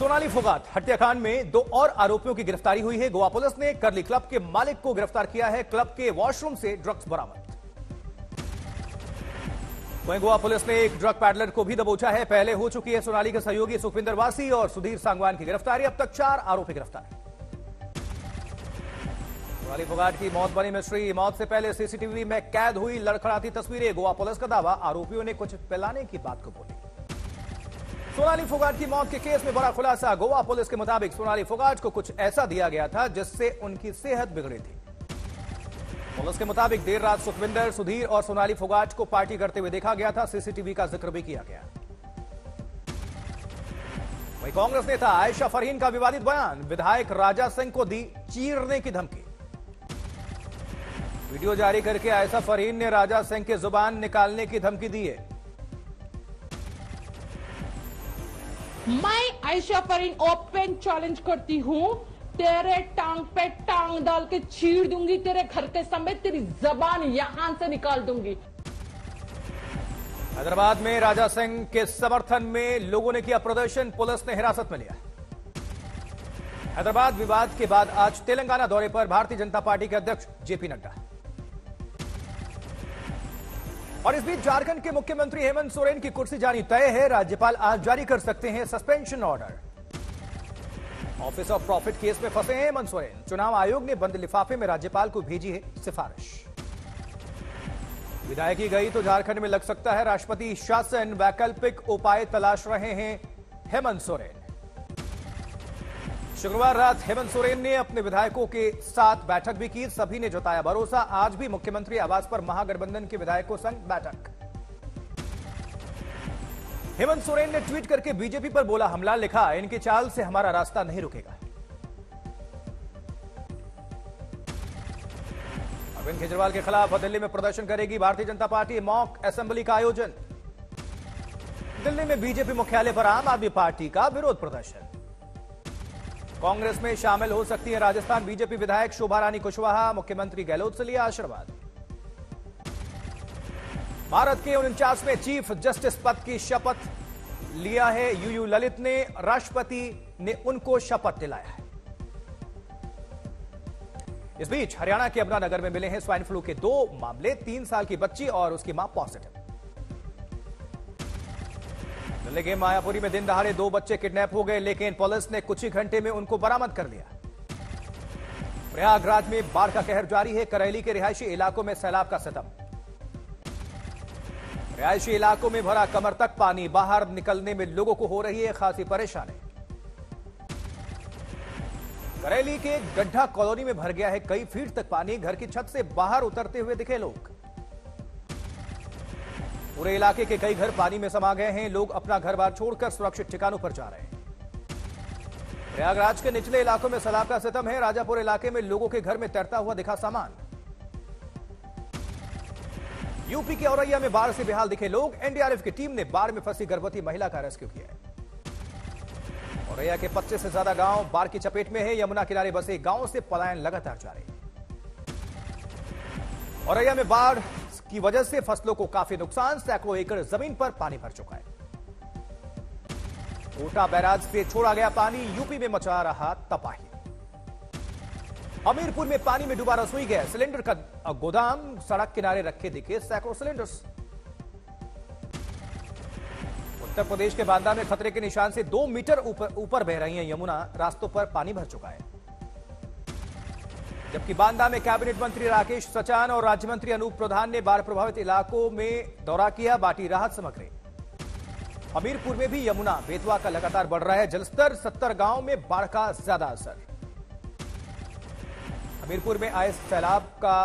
सोनाली फोगाट हत्याकांड में 2 और आरोपियों की गिरफ्तारी हुई है। गोवा पुलिस ने करली क्लब के मालिक को गिरफ्तार किया है। क्लब के वॉशरूम से ड्रग्स बरामद। वहीं गोवा पुलिस ने एक ड्रग पैडलर को भी दबोचा है। पहले हो चुकी है सोनाली के सहयोगी सुखविंदर वासी और सुधीर सांगवान की गिरफ्तारी। अब तक 4 आरोपी गिरफ्तार। सोनाली फोगाट की मौत बनी मिस्ट्री। मौत से पहले सीसीटीवी में कैद हुई लड़खड़ाती तस्वीरें। गोवा पुलिस का दावा, आरोपियों ने कुछ पिलाने की बात को बोली। सोनाली फोगाट की मौत के केस में बड़ा खुलासा। गोवा पुलिस के मुताबिक सोनाली फोगाट को कुछ ऐसा दिया गया था जिससे उनकी सेहत बिगड़ी थी। पुलिस के मुताबिक देर रात सुखविंदर, सुधीर और सोनाली फोगाट को पार्टी करते हुए देखा गया था। सीसीटीवी का जिक्र भी किया गया। वहीं कांग्रेस नेता आयशा फरहीन का विवादित बयान। विधायक राजा सिंह को दी चीरने की धमकी। वीडियो जारी करके आयशा फरहीन ने राजा सिंह की जुबान निकालने की धमकी दी है। मैं आयशा फरहीन ओपन चैलेंज करती हूं, तेरे टांग पे टांग डाल के चीर दूंगी, तेरे घर के समेत तेरी जबान यहां से निकाल दूंगी। हैदराबाद में राजा सिंह के समर्थन में लोगों ने किया प्रदर्शन। पुलिस ने हिरासत में लिया। हैदराबाद विवाद के बाद आज तेलंगाना दौरे पर भारतीय जनता पार्टी के अध्यक्ष जेपी नड्डा। और इस बीच झारखंड के मुख्यमंत्री हेमंत सोरेन की कुर्सी जानी तय है। राज्यपाल आज जारी कर सकते हैं suspension order. Office of profit case में फंसे हैं हेमंत सोरेन। चुनाव आयोग ने बंद लिफाफे में राज्यपाल को भेजी है सिफारिश। विधायकी गई तो झारखंड में लग सकता है राष्ट्रपति शासन। वैकल्पिक उपाय तलाश रहे हैं हेमंत सोरेन। शुक्रवार रात हेमंत सोरेन ने अपने विधायकों के साथ बैठक भी की। सभी ने जताया भरोसा। आज भी मुख्यमंत्री आवास पर महागठबंधन के विधायकों संग बैठक। हेमंत सोरेन ने ट्वीट करके बीजेपी पर बोला हमला। लिखा, इनकी चाल से हमारा रास्ता नहीं रुकेगा। अरविंद केजरीवाल के खिलाफ दिल्ली में प्रदर्शन करेगी Bharatiya Janata party. Mock assembly का आयोजन। दिल्ली में बीजेपी मुख्यालय पर आम आदमी पार्टी का विरोध प्रदर्शन। कांग्रेस में शामिल हो सकती है राजस्थान बीजेपी विधायक शोभा रानी कुशवाहा। मुख्यमंत्री गहलोत से लिया आशीर्वाद। भारत के 49वें चीफ जस्टिस पद की शपथ लिया है यूयू ललित ने। राष्ट्रपति ने उनको शपथ दिलाया है। इस बीच हरियाणा के यमुनानगर में मिले हैं स्वाइन फ्लू के 2 मामले। 3 साल की बच्ची और उसकी मां पॉजिटिव। दिल्ली के मायापुरी में दिन दहाड़े 2 बच्चे किडनैप हो गए, लेकिन पुलिस ने कुछ ही घंटे में उनको बरामद कर लिया। प्रयागराज में बाढ़ का कहर जारी है। करेली के रिहायशी इलाकों में सैलाब का सितम। रिहायशी इलाकों में भरा कमर तक पानी। बाहर निकलने में लोगों को हो रही है खासी परेशानी। करेली के गड्ढा कॉलोनी में भर गया है कई फीट तक पानी। घर की छत से बाहर उतरते हुए दिखे लोग। पूरे इलाके के कई घर पानी में समा गए हैं। लोग अपना घर बार छोड़कर सुरक्षित ठिकानों पर जा रहे हैं। प्रयागराज के निचले इलाकों में सैलाब का सितम है। राजापुर इलाके में लोगों के घर में तैरता हुआ दिखा सामान। यूपी के औरैया में बाढ़ से बेहाल दिखे लोग। एनडीआरएफ की टीम ने बाढ़ में फंसी गर्भवती महिला का रेस्क्यू किया है। औरैया के 25 से ज्यादा गांव बाढ़ की चपेट में है। यमुना किनारे बसे गांवों से पलायन लगातार जारी। औरैया में बाढ़ की वजह से फसलों को काफी नुकसान। सैकड़ों एकड़ जमीन पर पानी भर चुका है। कोटा बैराज से छोड़ा गया पानी। यूपी में मचा रहा तबाही। हमीरपुर में पानी में डूबा रसोई गैस सिलेंडर का गोदाम। सड़क किनारे रखे दिखे सैकड़ों सिलेंडर्स। उत्तर प्रदेश के बांदा में खतरे के निशान से 2 मीटर ऊपर बह रही है यमुना। रास्तों पर पानी भर चुका है। जबकि बांदा में कैबिनेट मंत्री राकेश सचान और राज्य मंत्री अनूप प्रधान ने बाढ़ प्रभावित इलाकों में दौरा किया। बांटी राहत सामग्री। हमीरपुर में भी यमुना बेतवा का लगातार बढ़ रहा है जलस्तर। 70 गांव में बाढ़ का ज्यादा असर। हमीरपुर में आए सैलाब का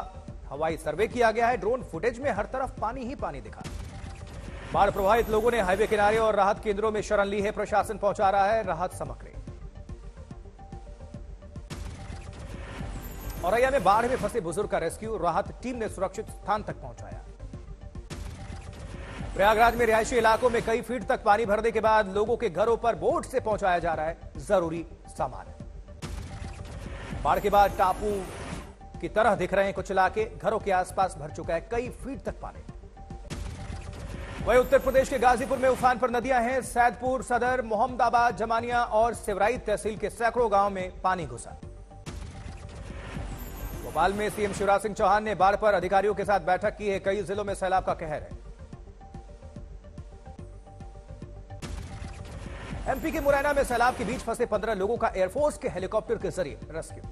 हवाई सर्वे किया गया है। ड्रोन फुटेज में हर तरफ पानी ही पानी दिखा। बाढ़ प्रभावित लोगों ने हाईवे किनारे और राहत केंद्रों में शरण ली है। प्रशासन पहुंचा रहा है राहत सामग्री। औरैया में बाढ़ में फंसे बुजुर्ग का रेस्क्यू। राहत टीम ने सुरक्षित स्थान तक पहुंचाया। प्रयागराज में रिहायशी इलाकों में कई फीट तक पानी भरने के बाद लोगों के घरों पर बोट से पहुंचाया जा रहा है जरूरी सामान। बाढ़ के बाद टापू की तरह दिख रहे हैं कुछ इलाके। घरों के आसपास भर चुका है कई फीट तक पानी। वहीं उत्तर प्रदेश के गाजीपुर में उफान पर नदियां हैं। सैदपुर सदर, मोहम्मदाबाद, जमानिया और सिवराई तहसील के सैकड़ों गांव में पानी घुसा। भोपाल में सीएम शिवराज सिंह चौहान ने बाढ़ पर अधिकारियों के साथ बैठक की है। कई जिलों में सैलाब का कहर है। एमपी के मुरैना में सैलाब के बीच फंसे 15 लोगों का एयरफोर्स के हेलीकॉप्टर के जरिए रेस्क्यू।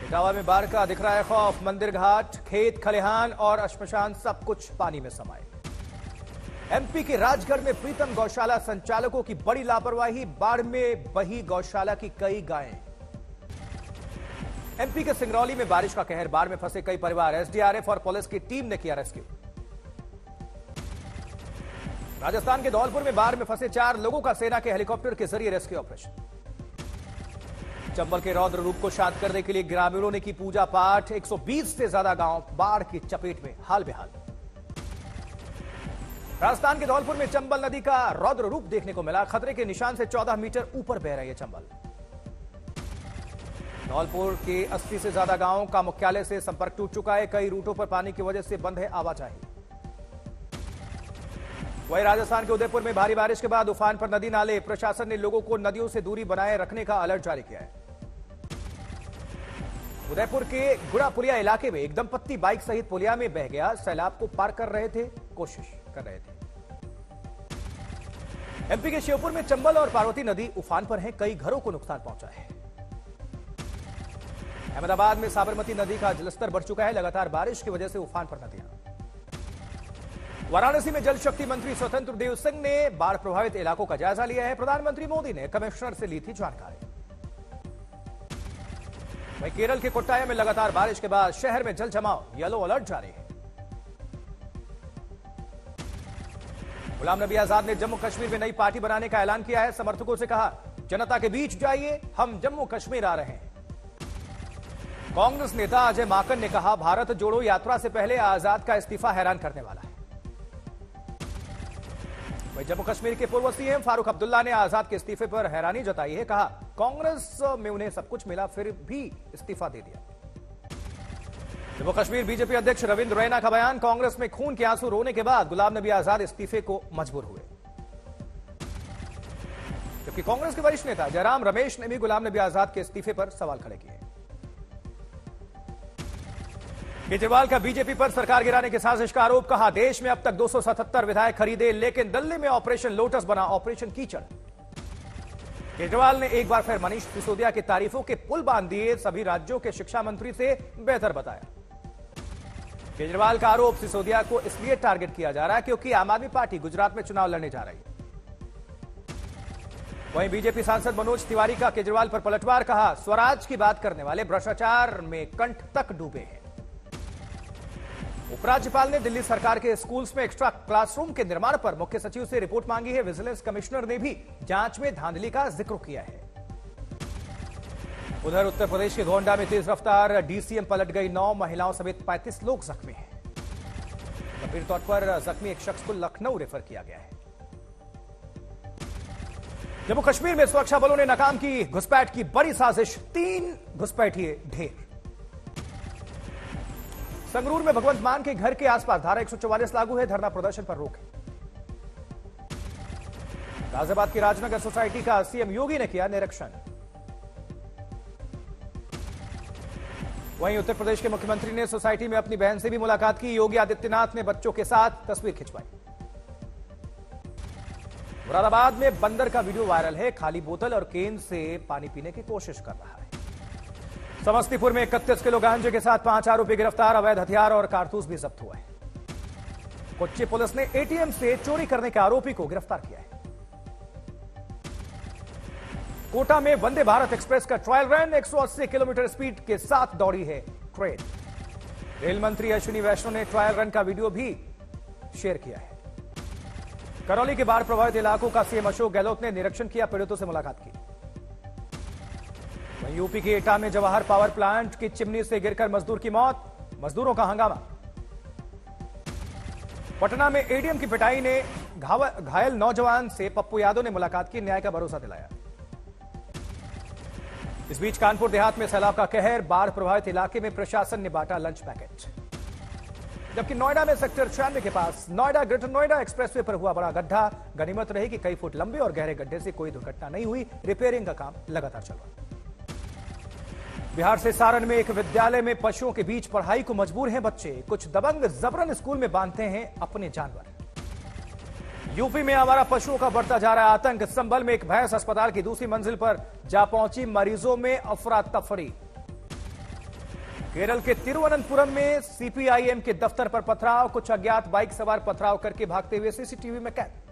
इटावा में बाढ़ का दिख रहा है खौफ। मंदिर घाट, खेत खलिहान और श्मशान सब कुछ पानी में समाये। एमपी के राजगढ़ में प्रीतम गौशाला संचालकों की बड़ी लापरवाही। बाढ़ में बही गौशाला की कई गायें। एमपी के सिंगरौली में बारिश का कहर। बाढ़ में फंसे कई परिवार। एसडीआरएफ और पुलिस की टीम ने किया रेस्क्यू। राजस्थान के धौलपुर में बाढ़ में फंसे 4 लोगों का सेना के हेलीकॉप्टर के जरिए रेस्क्यू ऑपरेशन। चंबल के रौद्र रूप को शांत करने के लिए ग्रामीणों ने की पूजा पाठ। 120 से ज्यादा गांव बाढ़ की चपेट में हाल बेहाल। राजस्थान के धौलपुर में चंबल नदी का रौद्र रूप देखने को मिला। खतरे के निशान से 14 मीटर ऊपर बह रही है चंबल। धौलपुर के 80 से ज्यादा गांवों का मुख्यालय से संपर्क टूट चुका है। कई रूटों पर पानी की वजह से बंद है आवाजाही। वहीं राजस्थान के उदयपुर में भारी बारिश के बाद उफान पर नदी नाले। प्रशासन ने लोगों को नदियों से दूरी बनाए रखने का अलर्ट जारी किया है। उदयपुर के गुड़ा पुलिया इलाके में एक दंपत्ति बाइक सहित पुलिया में बह गया। सैलाब को पार कर रहे थे, कोशिश कर रहे थे। एमपी के श्योपुर में चंबल और पार्वती नदी उफान पर है। कई घरों को नुकसान पहुंचा है। अहमदाबाद में साबरमती नदी का जलस्तर बढ़ चुका है। लगातार बारिश की वजह से उफान पर नदियां। वाराणसी में जल शक्ति मंत्री स्वतंत्र देव सिंह ने बाढ़ प्रभावित इलाकों का जायजा लिया है। प्रधानमंत्री मोदी ने कमिश्नर से ली थी जानकारी। वहीं केरल के कोट्टायम में लगातार बारिश के बाद शहर में जल जमाव, येलो अलर्ट जारी है। गुलाम नबी आजाद ने जम्मू कश्मीर में नई पार्टी बनाने का ऐलान किया है। समर्थकों से कहा, जनता के बीच जाइए, हम जम्मू कश्मीर आ रहे हैं। कांग्रेस नेता अजय माकन ने कहा, भारत जोड़ो यात्रा से पहले आजाद का इस्तीफा हैरान करने वाला है। वहीं जम्मू कश्मीर के पूर्व सीएम फारूक अब्दुल्ला ने आजाद के इस्तीफे पर हैरानी जताई है। कहा, कांग्रेस में उन्हें सब कुछ मिला फिर भी इस्तीफा दे दिया। जम्मू कश्मीर बीजेपी अध्यक्ष रविंद्र रैना का बयान, कांग्रेस में खून के आंसू रोने के बाद गुलाम नबी आजाद इस्तीफे को मजबूर हुए। जबकि कांग्रेस के वरिष्ठ नेता जयराम रमेश ने भी गुलाम नबी आजाद के इस्तीफे पर सवाल खड़े किए। केजरीवाल का बीजेपी पर सरकार गिराने की साजिश का आरोप। कहा, देश में अब तक 277 विधायक खरीदे, लेकिन दिल्ली में ऑपरेशन लोटस बना ऑपरेशन कीचड़। केजरीवाल ने एक बार फिर मनीष सिसोदिया की तारीफों के पुल बांध दिए। सभी राज्यों के शिक्षा मंत्री से बेहतर बताया। केजरीवाल का आरोप, सिसोदिया को इसलिए टारगेट किया जा रहा है क्योंकि आम आदमी पार्टी गुजरात में चुनाव लड़ने जा रही है। वहीं बीजेपी सांसद मनोज तिवारी का केजरीवाल पर पलटवार। कहा, स्वराज की बात करने वाले भ्रष्टाचार में कंठ तक डूबे हैं। उपराज्यपाल ने दिल्ली सरकार के स्कूल्स में एक्स्ट्रा क्लासरूम के निर्माण पर मुख्य सचिव से रिपोर्ट मांगी है। विजिलेंस कमिश्नर ने भी जांच में धांधली का जिक्र किया है। उधर उत्तर प्रदेश के गोंडा में तेज रफ्तार डीसीएम पलट गई। 9 महिलाओं समेत 35 लोग जख्मी हैं। गंभीर तौर पर जख्मी एक शख्स को लखनऊ रेफर किया गया है। जम्मू कश्मीर में सुरक्षा बलों ने नाकाम की घुसपैठ की बड़ी साजिश। 3 घुसपैठिए ढेर। संगरूर में भगवंत मान के घर के आसपास धारा 144 लागू है। धरना प्रदर्शन पर रोक है। गाजियाबाद की राजनगर सोसाइटी का सीएम योगी ने किया निरीक्षण। वहीं उत्तर प्रदेश के मुख्यमंत्री ने सोसाइटी में अपनी बहन से भी मुलाकात की। योगी आदित्यनाथ ने बच्चों के साथ तस्वीर खिंचवाई। मुरादाबाद में बंदर का वीडियो वायरल है। खाली बोतल और केन से पानी पीने की कोशिश कर रहा है। समस्तीपुर में 31 किलो गांजे के साथ 5 आरोपी गिरफ्तार। अवैध हथियार और कारतूस भी जब्त हुआ है। कोच्चि पुलिस ने एटीएम से चोरी करने के आरोपी को गिरफ्तार किया है। कोटा में वंदे भारत एक्सप्रेस का ट्रायल रन। 180 किलोमीटर स्पीड के साथ दौड़ी है ट्रेन। रेल मंत्री अश्विनी वैष्णव ने ट्रायल रन का वीडियो भी शेयर किया है। करौली के बाढ़ प्रभावित इलाकों का सीएम अशोक गहलोत ने निरीक्षण किया। पीड़ितों से मुलाकात की। वहीं यूपी के एटा में जवाहर पावर प्लांट की चिमनी से गिरकर मजदूर की मौत। मजदूरों का हंगामा। पटना में एडीएम की पिटाई ने घायल नौजवान से पप्पू यादव ने मुलाकात की, न्याय का भरोसा दिलाया। इस बीच कानपुर देहात में सैलाब का कहर। बाढ़ प्रभावित इलाके में प्रशासन ने बांटा लंच पैकेट। जबकि नोएडा में सेक्टर 96 के पास नोएडा ग्रेटर नोएडा एक्सप्रेसवे पर हुआ बड़ा गड्ढा। गनीमत रही कि कई फुट लंबे और गहरे गड्ढे से कोई दुर्घटना नहीं हुई। रिपेयरिंग का काम लगातार चल रहा है। बिहार से सारण में एक विद्यालय में पशुओं के बीच पढ़ाई को मजबूर हैं बच्चे। कुछ दबंग जबरन स्कूल में बांधते हैं अपने जानवर। यूपी में आवारा पशुओं का बढ़ता जा रहा आतंक। संभल में एक भैंस अस्पताल की दूसरी मंजिल पर जा पहुंची, मरीजों में अफरा तफरी। केरल के तिरुवनंतपुरम में सीपीआईएम के दफ्तर पर पथराव। कुछ अज्ञात बाइक सवार पथराव करके भागते हुए सीसीटीवी में कैद।